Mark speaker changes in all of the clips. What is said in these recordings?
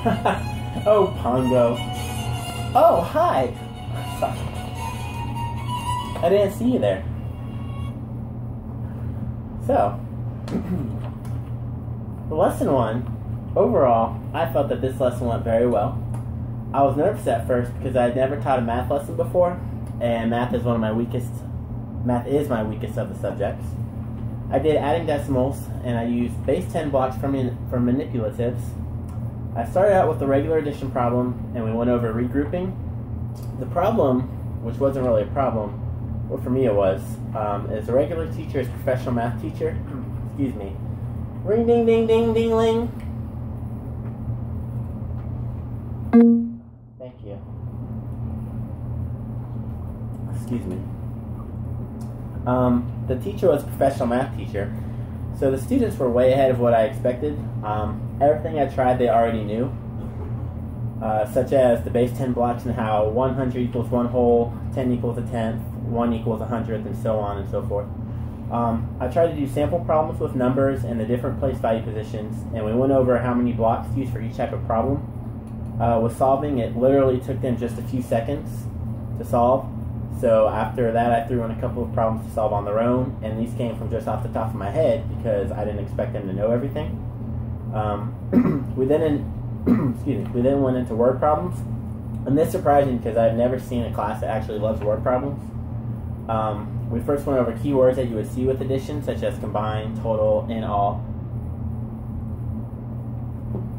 Speaker 1: Oh, Pongo. Oh, hi. Sorry. I didn't see you there. So, lesson 1, overall, I felt that this lesson went very well. I was nervous at first because I had never taught a math lesson before, and math is my weakest of the subjects. I did adding decimals, and I used base 10 blocks for manipulatives. I started out with the regular addition problem, and we went over regrouping. The problem, which wasn't really a problem, well, for me it was, is a regular teacher is a professional math teacher. Excuse me. Ring ding ding ding ding ling. Thank you. Excuse me. The teacher was a professional math teacher, so the students were way ahead of what I expected. Everything I tried they already knew, such as the base 10 blocks and how 100 equals 1 whole, 10 equals a tenth, 1 equals a hundredth, and so on and so forth. I tried to do sample problems with numbers and the different place value positions, and we went over how many blocks to use for each type of problem. With solving, it literally took them just a few seconds to solve. So after that, I threw in a couple of problems to solve on their own, and these came from just off the top of my head because I didn't expect them to know everything. We then went into word problems, and this surprised me because I've never seen a class that actually loves word problems. We first went over keywords that you would see with addition, such as combine, total, and all.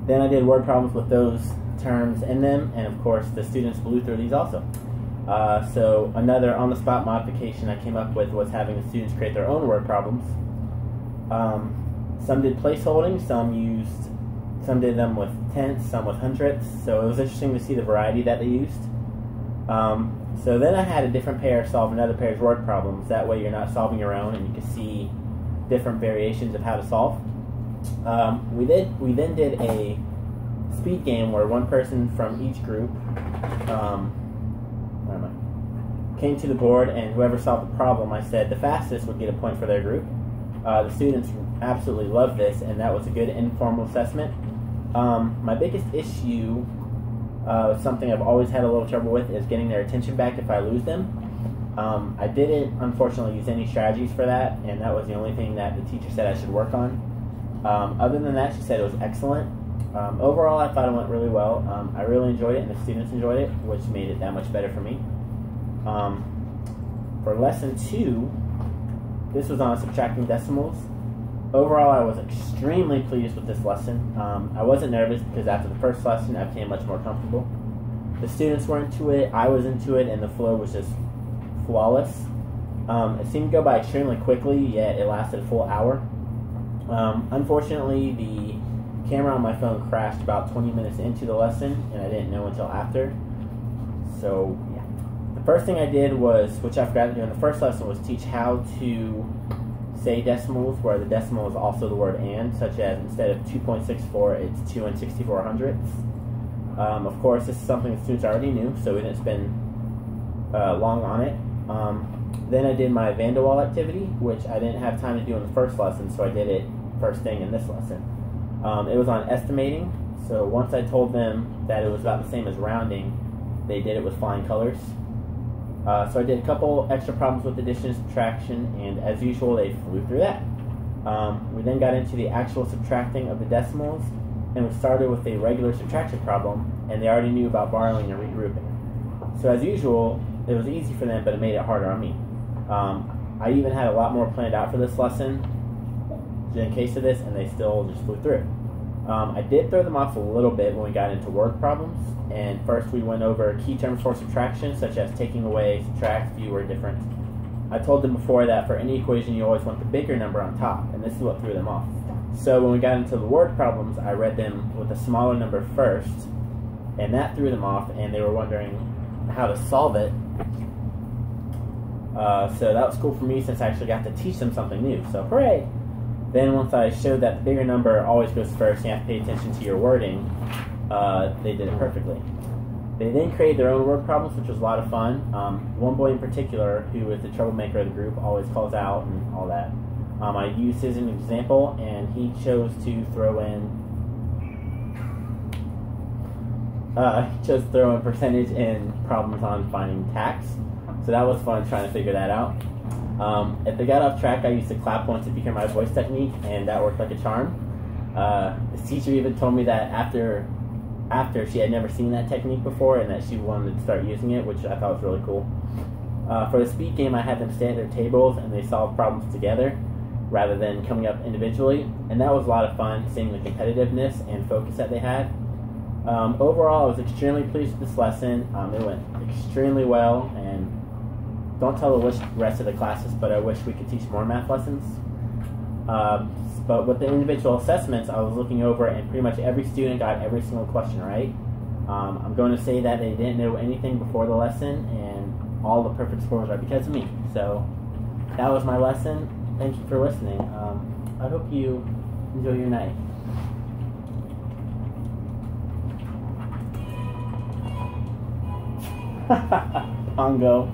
Speaker 1: Then I did word problems with those terms in them, and of course the students blew through these also. So another on-the-spot modification I came up with was having the students create their own word problems. Some did placeholding, some did them with tenths, some with hundredths, so it was interesting to see the variety that they used. So then I had a different pair solve another pair's word problems. That way you're not solving your own and you can see different variations of how to solve. We then did a speed game where one person from each group came to the board, and whoever solved the problem, I said the fastest would get a point for their group. The students absolutely loved this, and that was a good informal assessment. My biggest issue, something I've always had a little trouble with, is getting their attention back if I lose them. I didn't, unfortunately, use any strategies for that, and that was the only thing that the teacher said I should work on. Other than that, she said it was excellent. Overall, I thought it went really well. I really enjoyed it, and the students enjoyed it, which made it that much better for me. For lesson 2, this was on subtracting decimals. Overall, I was extremely pleased with this lesson. I wasn't nervous because after the first lesson, I became much more comfortable. The students were into it, I was into it, and the flow was just flawless. It seemed to go by extremely quickly, yet it lasted a full hour. Unfortunately, the camera on my phone crashed about 20 minutes into the lesson, and I didn't know until after. So, yeah. The first thing I did was, which I forgot to do in the first lesson, was teach how to say decimals where the decimal is also the word and, such as instead of 2.64, it's 2 and 64 hundredths. Of course, this is something the students already knew, so we didn't spend long on it. Then I did my Van de Waal activity, which I didn't have time to do in the first lesson, so I did it first thing in this lesson. It was on estimating, so once I told them that it was about the same as rounding, they did it with flying colors. So I did a couple extra problems with addition and subtraction, and as usual, they flew through that. We then got into the actual subtracting of the decimals, and we started with a regular subtraction problem, and they already knew about borrowing and regrouping. So as usual, it was easy for them, but it made it harder on me. I even had a lot more planned out for this lesson in case of this, and they still just flew through it. I did throw them off a little bit when we got into word problems, and first we went over key terms for subtraction, such as taking away, subtract, fewer, different. I told them before that for any equation you always want the bigger number on top, and this is what threw them off. So when we got into the word problems, I read them with a smaller number first, and that threw them off, and they were wondering how to solve it. So that was cool for me since I actually got to teach them something new, so hooray! Then once I showed that the bigger number always goes first, you have to pay attention to your wording, they did it perfectly. They then created their own word problems, which was a lot of fun. One boy in particular, who was the troublemaker of the group, always calls out and all that. I used his as an example, and he chose to throw in just throw in percentage and problems on finding tax. So that was fun trying to figure that out. If they got off track, I used to clap once if you hear my voice technique, and that worked like a charm. This teacher even told me that after she had never seen that technique before, and that she wanted to start using it, which I thought was really cool. For the speed game, I had them stay at their tables and they solved problems together rather than coming up individually, and that was a lot of fun seeing the competitiveness and focus that they had. Overall, I was extremely pleased with this lesson. It went extremely well, and don't tell the rest of the classes, but I wish we could teach more math lessons. But with the individual assessments, I was looking over, and pretty much every student got every single question right. I'm going to say that they didn't know anything before the lesson, and all the perfect scores are because of me. So that was my lesson. Thank you for listening. I hope you enjoy your night. Pongo.